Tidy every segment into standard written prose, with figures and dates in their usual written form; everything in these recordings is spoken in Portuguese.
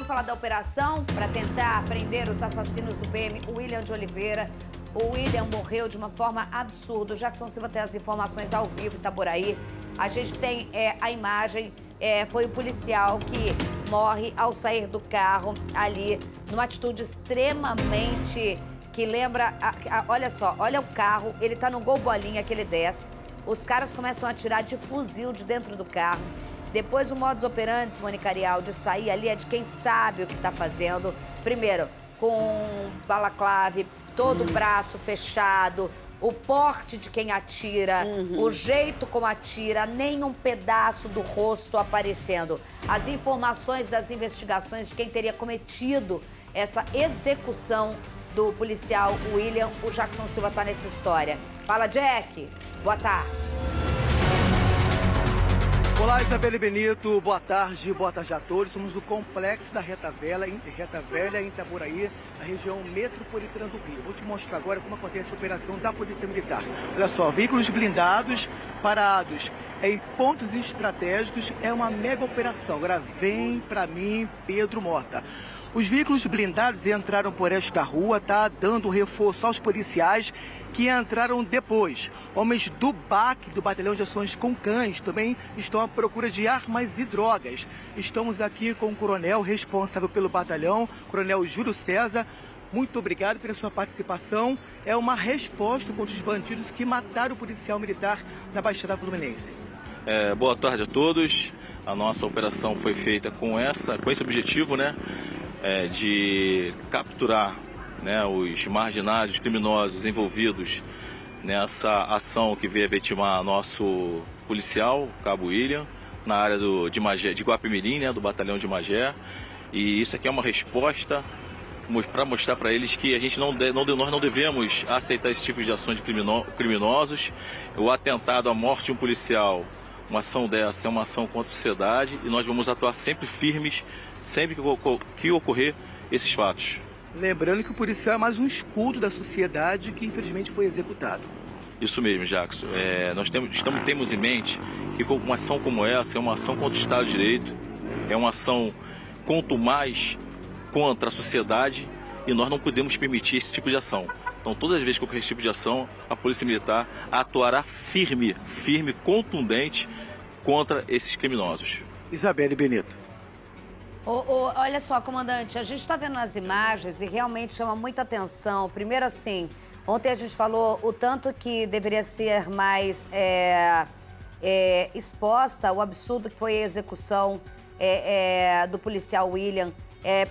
Vamos falar da operação para tentar prender os assassinos do PM William de Oliveira. O William morreu de uma forma absurda. O Jackson Silva tem as informações ao vivo em Itaboraí. A gente tem a imagem, foi o policial que morre ao sair do carro ali, numa atitude extremamente que lembra... olha só, olha o carro, ele tá no Gol Bolinha que ele desce. Os caras começam a atirar de fuzil de dentro do carro. Depois o modus operandi, Mônica Arial, de sair ali é de quem sabe o que tá fazendo. Primeiro, com balaclave, todo o braço fechado, o porte de quem atira, o jeito como atira, nem um pedaço do rosto aparecendo. As informações das investigações de quem teria cometido essa execução do policial William, o Jackson Silva tá nessa história. Fala, Jack. Boa tarde. Olá, Isabelle Benito, boa tarde a todos. Somos do complexo da Reta Velha, em Itaboraí, na região metropolitana do Rio. Vou te mostrar agora como acontece a operação da Polícia Militar. Olha só, veículos blindados, parados em pontos estratégicos, é uma mega operação. Agora vem pra mim, Pedro Mota. Os veículos blindados entraram por esta rua, tá dando reforço aos policiais que entraram depois. Homens do BAC, do Batalhão de Ações com Cães, também estão à procura de armas e drogas. Estamos aqui com o coronel responsável pelo batalhão, coronel Júlio César. Muito obrigado pela sua participação. É uma resposta contra os bandidos que mataram o policial militar na Baixada Fluminense. Boa tarde a todos. A nossa operação foi feita com esse objetivo, né? De capturar, né, os marginais, os criminosos envolvidos nessa ação que veio vitimar nosso policial, Cabo William, na área de Guapimirim, né, do Batalhão de Magé. E isso aqui é uma resposta para mostrar para eles que a gente nós não devemos aceitar esse tipo de ações de criminosos. O atentado à morte de um policial, uma ação dessa é uma ação contra a sociedade e nós vamos atuar sempre firmes, sempre que ocorrer esses fatos. Lembrando que o policial é mais um escudo da sociedade que infelizmente foi executado. Isso mesmo, Jackson. Nós temos em mente que uma ação como essa é uma ação contra o Estado de Direito, é uma ação quanto mais contra a sociedade e nós não podemos permitir esse tipo de ação. Então, todas as vezes que ocorrer esse tipo de ação, a Polícia Militar atuará firme, contundente contra esses criminosos. Isabelle Benito. Olha só, comandante, a gente está vendo as imagens e realmente chama muita atenção. Primeiro assim, ontem a gente falou o tanto que deveria ser mais exposta o absurdo que foi a execução do policial William.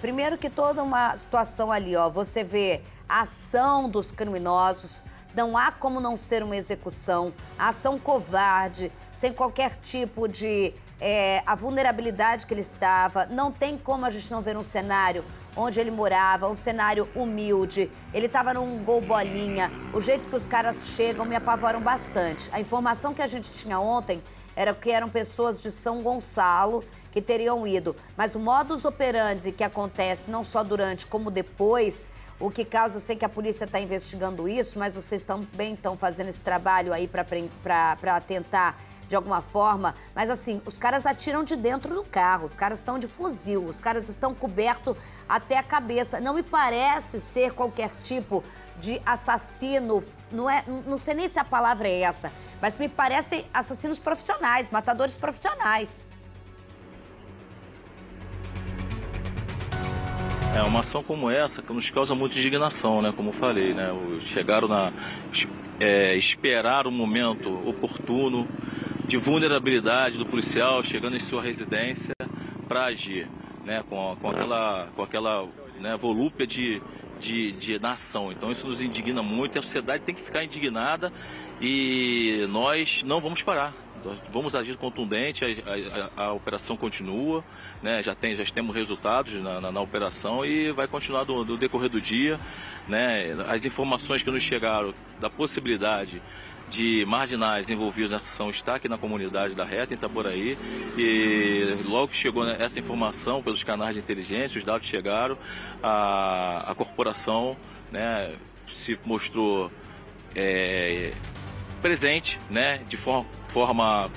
Primeiro que toda uma situação ali, ó, você vê a ação dos criminosos, não há como não ser uma execução, a ação covarde, sem qualquer tipo de... a vulnerabilidade que ele estava, não tem como a gente não ver um cenário onde ele morava, um cenário humilde, ele estava num Gol Bolinha, o jeito que os caras chegam me apavoram bastante. A informação que a gente tinha ontem era que eram pessoas de São Gonçalo que teriam ido, mas o modus operandi que acontece não só durante como depois, o que causa, eu sei que a polícia está investigando isso, mas vocês também estão fazendo esse trabalho aí para tentar de alguma forma, mas assim, os caras atiram de dentro do carro, os caras estão de fuzil, os caras estão cobertos até a cabeça. Não me parece ser qualquer tipo de assassino, não sei nem se a palavra é essa, mas me parecem assassinos profissionais, matadores profissionais. Uma ação como essa que nos causa muita indignação, né? Como eu falei, né? Esperar o momento oportuno de vulnerabilidade do policial chegando em sua residência para agir, né? Com aquela né, volúpia de nação. Então isso nos indigna muito, a sociedade tem que ficar indignada e nós não vamos parar. Vamos agir contundente, a operação continua, né? Já temos resultados na operação e vai continuar do decorrer do dia, né? As informações que nos chegaram da possibilidade de marginais envolvidos nessa ação está aqui na comunidade da Reta, em Itaboraí, e logo que chegou essa informação pelos canais de inteligência, os dados chegaram, a corporação, né, se mostrou presente, né, de forma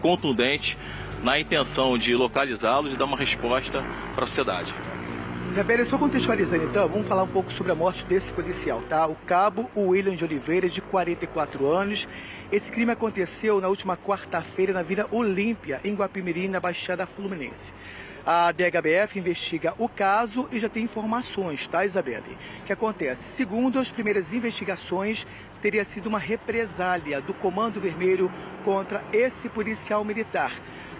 contundente na intenção de localizá-los e dar uma resposta para a sociedade. Isabelle, só contextualizando então, vamos falar um pouco sobre a morte desse policial, tá? O cabo William de Oliveira, de 44 anos. Esse crime aconteceu na última quarta-feira na Vila Olímpia, em Guapimirim, na Baixada Fluminense. A DHBF investiga o caso e já tem informações, tá, Isabelle? O que acontece? Segundo as primeiras investigações, teria sido uma represália do Comando Vermelho contra esse policial militar.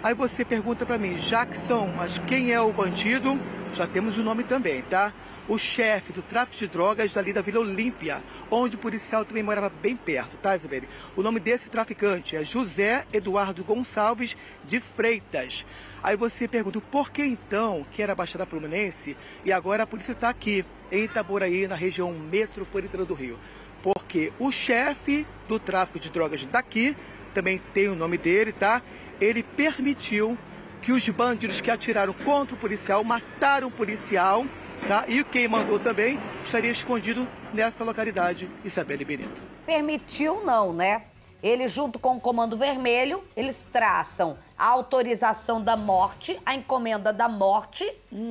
Aí você pergunta para mim, Jackson, mas quem é o bandido? Já temos o nome também, tá? O chefe do tráfico de drogas dali da Vila Olímpia, onde o policial também morava bem perto, tá, Isabelle? O nome desse traficante é José Eduardo Gonçalves de Freitas. Aí você pergunta, por que então que era Baixada Fluminense e agora a polícia está aqui, em Itaboraí, na região metropolitana do Rio? Porque o chefe do tráfico de drogas daqui, também tem o nome dele, tá? Ele permitiu que os bandidos que atiraram contra o policial, mataram o policial, tá? E quem mandou também estaria escondido nessa localidade, Isabelle Benito. Permitiu não, né? Ele, junto com o Comando Vermelho, eles traçam a autorização da morte, a encomenda da morte.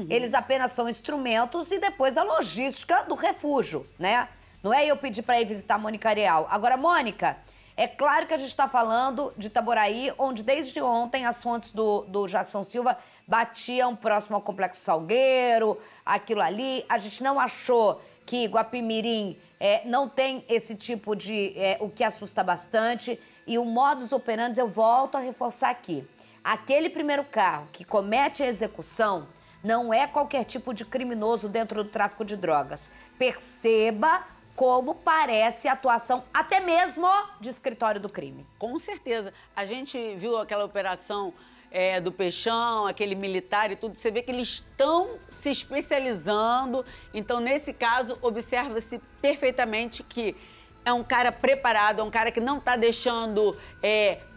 Eles apenas são instrumentos e depois a logística do refúgio, né? Não é eu pedir para ir visitar a Mônica Ariel. Agora, Mônica, é claro que a gente está falando de Itaboraí, onde desde ontem as fontes do Jackson Silva batiam próximo ao Complexo Salgueiro, aquilo ali. A gente não achou que Guapimirim não tem esse tipo de... o que assusta bastante. E o modus operandi, eu volto a reforçar aqui. Aquele primeiro carro que comete a execução não é qualquer tipo de criminoso dentro do tráfico de drogas. Perceba como parece a atuação até mesmo de escritório do crime. Com certeza. A gente viu aquela operação do Peixão, aquele militar e tudo. Você vê que eles estão se especializando. Então, nesse caso, observa-se perfeitamente que é um cara preparado, é um cara que não está deixando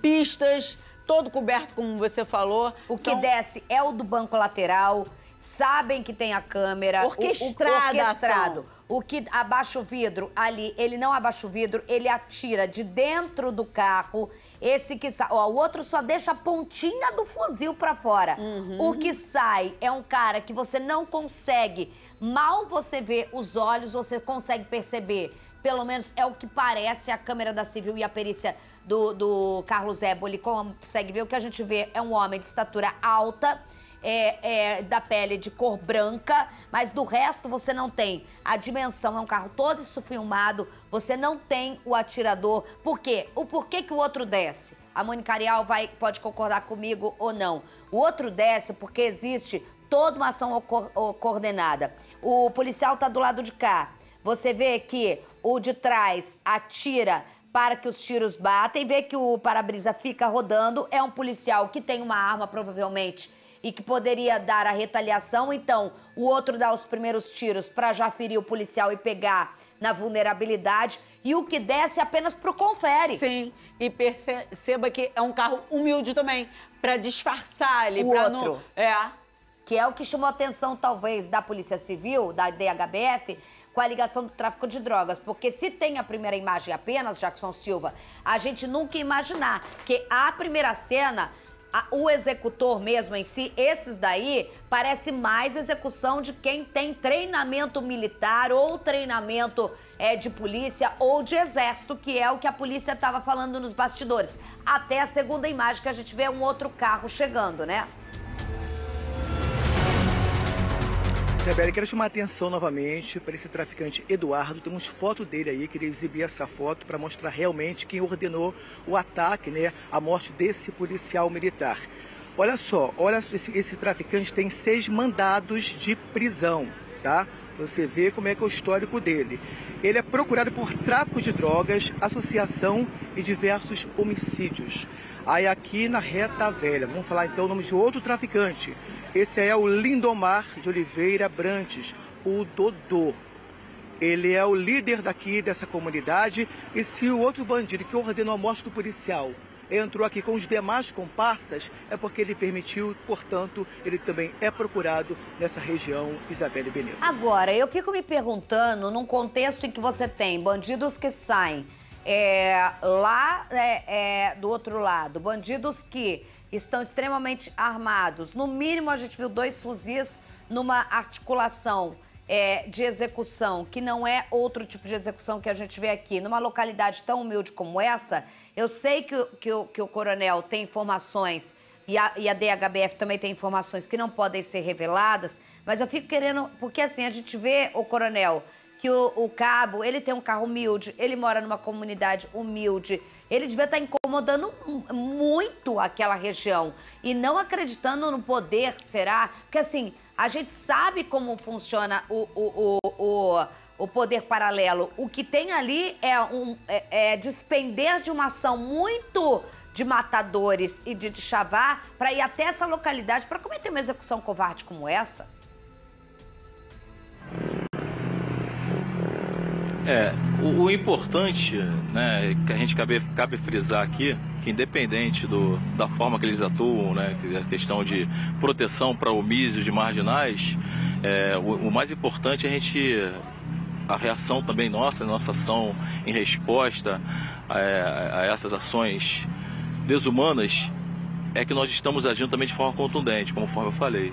pistas, todo coberto, como você falou. O que desce é o do banco lateral. Sabem que tem a câmera. Orquestrado. O que abaixa o vidro ali, ele não abaixa o vidro, ele atira de dentro do carro. Esse que sai, o outro só deixa a pontinha do fuzil pra fora. O que sai é um cara que você não consegue, mal você vê os olhos, você consegue perceber. Pelo menos é o que parece a câmera da Civil e a perícia do Carlos Éboli consegue ver. O que a gente vê é um homem de estatura alta, da pele de cor branca, mas do resto você não tem a dimensão, é um carro todo isso filmado, você não tem o atirador. Por quê? O porquê que o outro desce? A Mônica Ariel pode concordar comigo ou não. O outro desce porque existe toda uma ação coordenada. O policial tá do lado de cá. Você vê que o de trás atira para que os tiros batem, vê que o para-brisa fica rodando, é um policial que tem uma arma provavelmente e que poderia dar a retaliação, então o outro dá os primeiros tiros para já ferir o policial e pegar na vulnerabilidade, e o que desce apenas pro confere. Sim, e perceba que é um carro humilde também, para disfarçar ali. O outro. Que é o que chamou a atenção, talvez, da Polícia Civil, da DHBF, com a ligação do tráfico de drogas. Porque se tem a primeira imagem apenas, Jackson Silva, a gente nunca ia imaginar que a primeira cena... O executor mesmo em si, esses daí, parece mais execução de quem tem treinamento militar ou treinamento de polícia ou de exército, que é o que a polícia estava falando nos bastidores. Até a segunda imagem que a gente vê um outro carro chegando, né? Isabelle, quero chamar a atenção novamente para esse traficante Eduardo. Temos foto dele aí, queria exibir essa foto para mostrar realmente quem ordenou o ataque, né? A morte desse policial militar. Olha só, esse traficante tem 6 mandados de prisão, tá? Você vê como é que é o histórico dele. Ele é procurado por tráfico de drogas, associação e diversos homicídios. Aí aqui na Reta Velha, vamos falar então o nome de outro traficante. Esse é o Lindomar de Oliveira Brantes, o Dodô. Ele é o líder daqui dessa comunidade. E se o outro bandido que ordenou a morte do policial entrou aqui com os demais comparsas, é porque ele permitiu, portanto, ele também é procurado nessa região, Isabelle Benito. Agora, eu fico me perguntando, num contexto em que você tem bandidos que saem lá do outro lado, bandidos que estão extremamente armados. No mínimo, a gente viu 2 fuzis numa articulação de execução, que não é outro tipo de execução que a gente vê aqui. Numa localidade tão humilde como essa, eu sei que o coronel tem informações e a DHBF também tem informações que não podem ser reveladas, mas eu fico querendo, porque assim, a gente vê, o coronel, que o cabo, ele tem um carro humilde, ele mora numa comunidade humilde, ele devia estar incomodando muito aquela região e não acreditando no poder, será? Porque assim, a gente sabe como funciona o poder paralelo. O que tem ali é despender de uma ação muito de matadores e de chavar para ir até essa localidade para cometer uma execução covarde como essa. O importante, né, que a gente cabe frisar aqui, que independente da forma que eles atuam, né, que é a questão de proteção para homicídios de marginais, o mais importante é a reação também nossa ação em resposta a essas ações desumanas, é que nós estamos agindo também de forma contundente, conforme eu falei.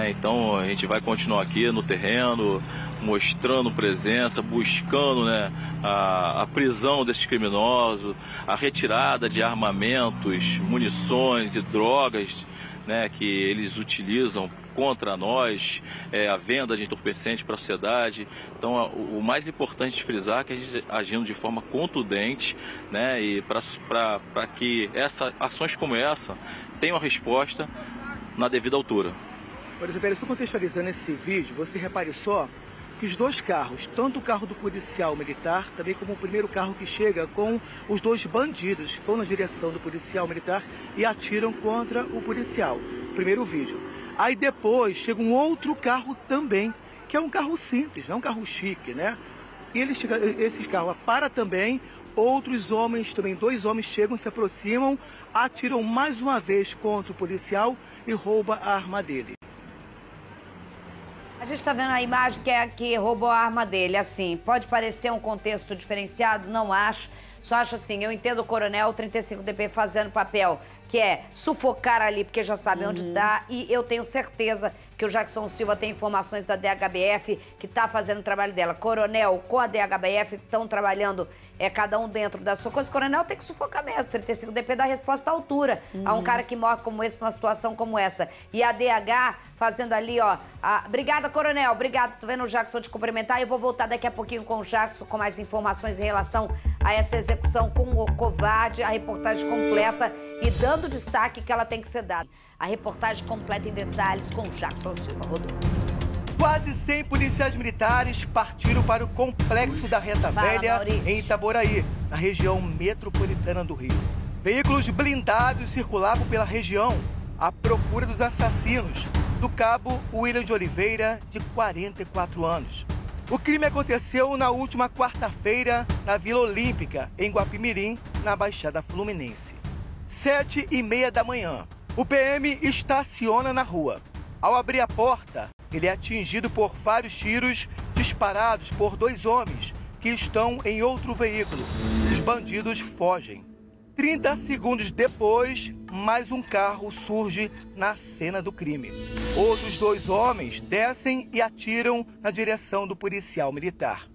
Então a gente vai continuar aqui no terreno, mostrando presença, buscando, né, a prisão desses criminosos, a retirada de armamentos, munições e drogas, né, que eles utilizam contra nós, a venda de entorpecentes para a sociedade. Então o mais importante de frisar é que a gente agindo de forma contundente, né, e para que ações como essa tenham a resposta na devida altura. Por exemplo, estou contextualizando esse vídeo, você repare só que os 2 carros, tanto o carro do policial militar, também como o primeiro carro que chega com os 2 bandidos, vão na direção do policial militar e atiram contra o policial. Primeiro vídeo. Aí depois chega um outro carro também, que é um carro simples, não é um carro chique, né? E esse carro para também, outros homens, também 2 homens chegam, se aproximam, atiram mais uma vez contra o policial e roubam a arma dele. A gente está vendo a imagem que roubou a arma dele, assim, pode parecer um contexto diferenciado, não acho, só acho assim, eu entendo o coronel 35DP fazendo papel, que é sufocar ali, porque já sabe onde está, e eu tenho certeza que o Jackson Silva tem informações da DHBF, que está fazendo o trabalho dela. Coronel com a DHBF estão trabalhando, cada um dentro da sua coisa. Coronel tem que sufocar mesmo, 35DP dá resposta à altura a um cara que morre como esse, numa situação como essa. E a DH fazendo ali, ó, obrigada, coronel, obrigada, tô vendo o Jackson te cumprimentar, eu vou voltar daqui a pouquinho com o Jackson, com mais informações em relação a essa execução com o covarde, a reportagem completa e dando destaque que ela tem que ser dada. A reportagem completa em detalhes com o Jackson Silva. Rodou. Quase 100 policiais militares partiram para o complexo da Reta Velha, em Itaboraí, na região metropolitana do Rio. Veículos blindados circulavam pela região à procura dos assassinos do cabo William de Oliveira, de 44 anos. O crime aconteceu na última quarta-feira na Vila Olímpica, em Guapimirim, na Baixada Fluminense. 7h30 da manhã. O PM estaciona na rua. Ao abrir a porta, ele é atingido por vários tiros disparados por 2 homens que estão em outro veículo. Os bandidos fogem. 30 segundos depois, mais um carro surge na cena do crime. Outros 2 homens descem e atiram na direção do policial militar.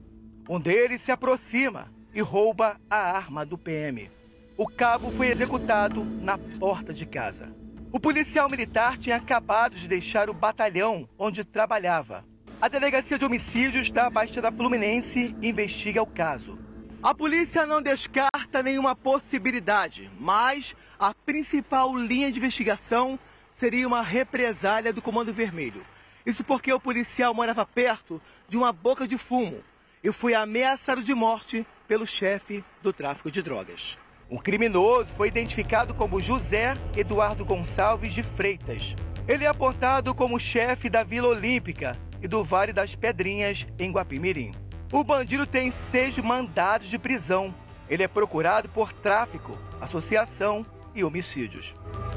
Um deles se aproxima e rouba a arma do PM. O cabo foi executado na porta de casa. O policial militar tinha acabado de deixar o batalhão onde trabalhava. A Delegacia de Homicídios da Baixada Fluminense investiga o caso. A polícia não descarta nenhuma possibilidade, mas a principal linha de investigação seria uma represália do Comando Vermelho. Isso porque o policial morava perto de uma boca de fumo e foi ameaçado de morte pelo chefe do tráfico de drogas. O criminoso foi identificado como José Eduardo Gonçalves de Freitas. Ele é apontado como chefe da Vila Olímpica e do Vale das Pedrinhas, em Guapimirim. O bandido tem 6 mandados de prisão. Ele é procurado por tráfico, associação e homicídios.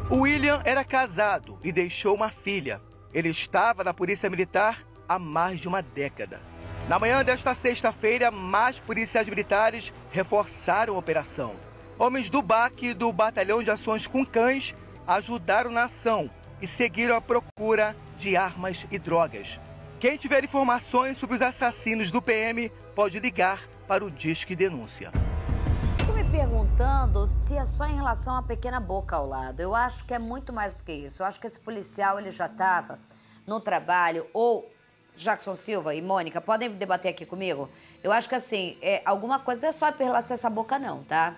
O William era casado e deixou uma filha. Ele estava na Polícia Militar há mais de uma década. Na manhã desta sexta-feira, mais policiais militares reforçaram a operação. Homens do BAC e do Batalhão de Ações com Cães ajudaram na ação e seguiram à procura de armas e drogas. Quem tiver informações sobre os assassinos do PM pode ligar para o Disque Denúncia. Estou me perguntando se é só em relação à pequena boca ao lado. Eu acho que é muito mais do que isso. Eu acho que esse policial ele já estava no trabalho, ou Jackson Silva e Mônica, podem debater aqui comigo? Eu acho que assim, alguma coisa não é só em relação a essa boca não, tá?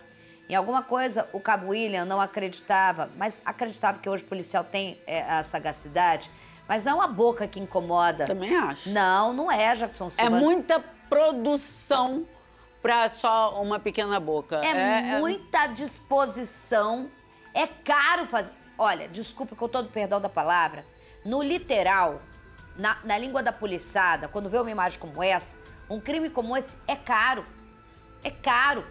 Em alguma coisa o Cabo William não acreditava, mas acreditava que hoje o policial tem a sagacidade, mas não é uma boca que incomoda. Também acho. Não, não é, Jackson Silva. É muita produção para só uma pequena boca. É muita disposição. É caro fazer... Olha, desculpe com todo o perdão da palavra, no literal, na língua da policiada, quando vê uma imagem como essa, um crime como esse é caro. É caro.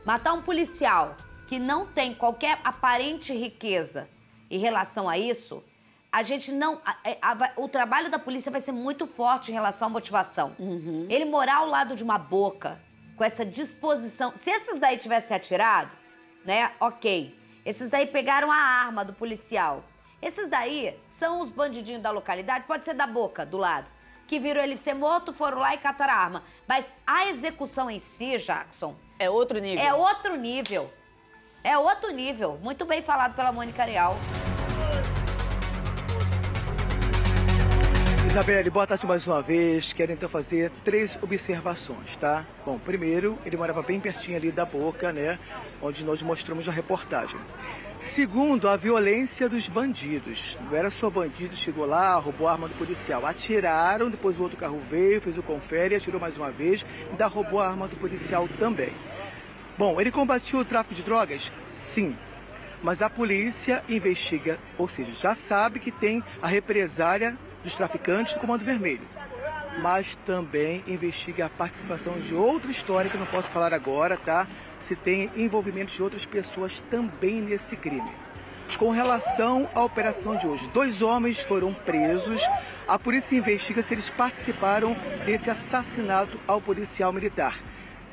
Matar um policial que não tem qualquer aparente riqueza em relação a isso, a gente não... o trabalho da polícia vai ser muito forte em relação à motivação. Ele morar ao lado de uma boca, com essa disposição... Se esses daí tivessem atirado, né, ok. Esses daí pegaram a arma do policial. Esses daí são os bandidinhos da localidade, pode ser da boca, do lado, que viram ele ser morto, foram lá e cataram a arma. Mas a execução em si, Jackson... É outro nível. É outro nível. É outro nível. Muito bem falado pela Mônica Real. Isabelle, boa tarde mais uma vez. Quero então fazer 3 observações, tá? Bom, primeiro, ele morava bem pertinho ali da boca, né? Onde nós mostramos na reportagem. Segundo, a violência dos bandidos. Não era só bandido, chegou lá, roubou a arma do policial. Atiraram, depois o outro carro veio, fez o confere, atirou mais uma vez e ainda roubou a arma do policial também. Bom, ele combatiu o tráfico de drogas? Sim. Mas a polícia investiga, ou seja, já sabe que tem a represália dos traficantes do Comando Vermelho. Mas também investiga a participação de outra história que eu não posso falar agora, tá? Se tem envolvimento de outras pessoas também nesse crime. Com relação à operação de hoje, 2 homens foram presos. A polícia investiga se eles participaram desse assassinato ao policial militar.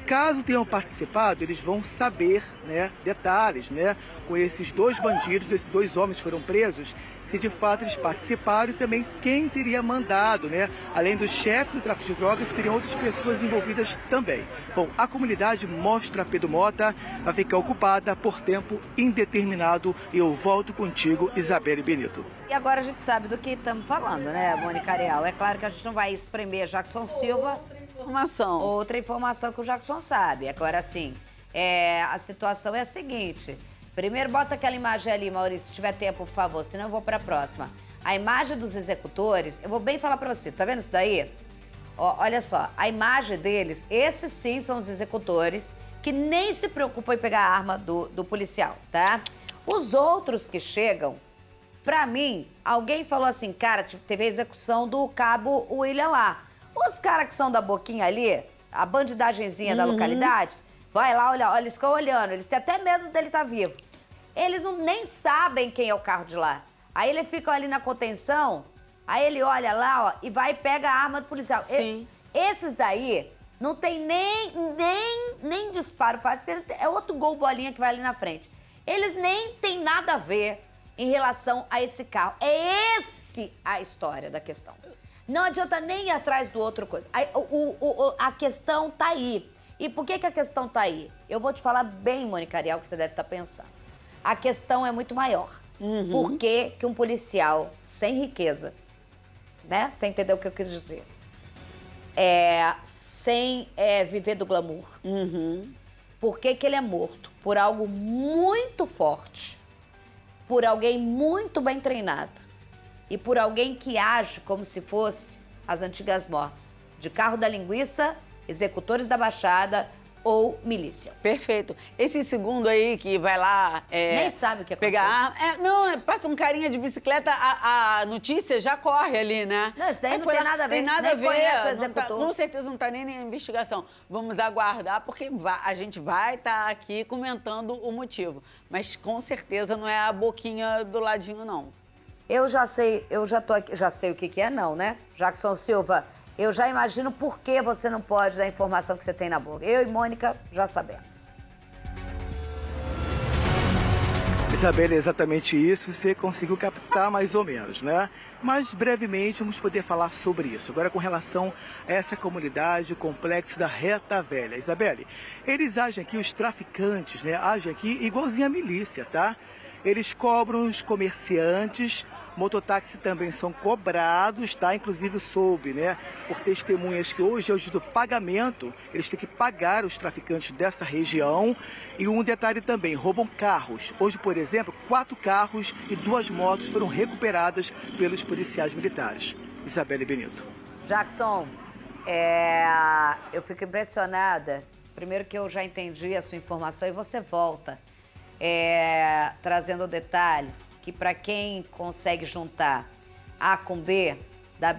Caso tenham participado, eles vão saber, né, detalhes, né, com esses 2 bandidos, esses 2 homens foram presos, se de fato eles participaram e também quem teria mandado, né, além do chefe do tráfico de drogas, teriam outras pessoas envolvidas também. Bom, a comunidade Mostra Pedro Mota vai ficar ocupada por tempo indeterminado e eu volto contigo, Isabelle Benito. E agora a gente sabe do que estamos falando, né, Mônica Real? É claro que a gente não vai espremer Jackson Silva. Outra informação que o Jackson sabe. Agora, assim, a situação é a seguinte. Primeiro, bota aquela imagem ali, Maurício, se tiver tempo, por favor, senão eu vou para a próxima. A imagem dos executores, eu vou bem falar para você, tá vendo isso daí? Ó, olha só, a imagem deles, esses sim são os executores que nem se preocupam em pegar a arma do policial, tá? Os outros que chegam, pra mim, alguém falou assim, cara, teve a execução do Cabo William lá. Os caras que são da boquinha ali, a bandidagenzinha da localidade, vai lá, olha, eles ficam olhando, eles têm até medo dele estar vivo. Eles nem sabem quem é o carro de lá. Aí eles ficam ali na contenção, aí ele olha lá, ó, e vai e pega a arma do policial. Sim. Esses daí não tem nem disparo fácil, porque é outro gol bolinha que vai ali na frente. Eles nem têm nada a ver em relação a esse carro. É esse a história da questão. Não adianta nem ir atrás do outro coisa. A questão tá aí. E por que a questão tá aí? Eu vou te falar bem, Mônica Real, o que você deve estar pensando. A questão é muito maior. Por que um policial sem riqueza, né? Você entendeu o que eu quis dizer? Sem viver do glamour. Por que ele é morto? Por algo muito forte. Por alguém muito bem treinado. E por alguém que age como se fosse as antigas mortes de carro da linguiça, executores da Baixada ou milícia. Perfeito. Esse segundo aí que vai lá... Nem sabe o que aconteceu. Pegar arma. Passa um carinha de bicicleta, a notícia já corre ali, né? Não, isso daí não tem nada a ver. Tem nada a ver. Conhece o executor. Com certeza não tá nem na investigação. Vamos aguardar, porque a gente vai estar aqui comentando o motivo. Mas com certeza não é a boquinha do ladinho, não. Eu já sei, já sei o que é não, né? Jackson Silva, eu já imagino por que você não pode dar a informação que você tem na boca. Eu e Mônica já sabemos. Isabela, é exatamente isso, você conseguiu captar mais ou menos, né? Mas brevemente vamos poder falar sobre isso. Agora com relação a essa comunidade, o complexo da Reta Velha. Isabelle, eles agem aqui, os traficantes, né? Agem aqui igualzinho a milícia, tá? Eles cobram os comerciantes, mototáxi também são cobrados, tá? Inclusive soube, né, por testemunhas que hoje é o dia do pagamento, eles têm que pagar os traficantes dessa região. E um detalhe também, roubam carros. Hoje, por exemplo, 4 carros e 2 motos foram recuperadas pelos policiais militares. Isabelle Benito. Jackson, eu fico impressionada. Primeiro que eu já entendi a sua informação e você volta. Trazendo detalhes que para quem consegue juntar A com B, dá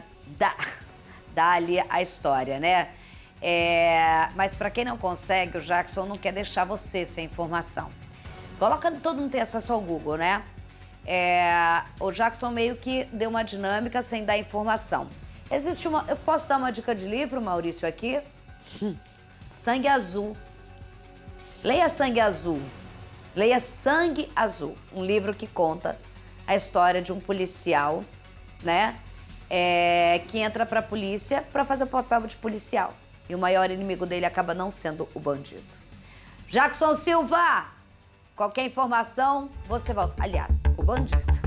ali a história, né? Mas para quem não consegue, o Jackson não quer deixar você sem informação. Todo mundo tem acesso ao Google, né? O Jackson meio que deu uma dinâmica sem dar informação. Eu posso dar uma dica de livro, Maurício, aqui? Sangue Azul. Leia Sangue Azul. Leia Sangue Azul, um livro que conta a história de um policial, né, que entra pra polícia pra fazer o papel de policial. E o maior inimigo dele acaba não sendo o bandido. Jackson Silva, qualquer informação, você volta. Aliás, o bandido.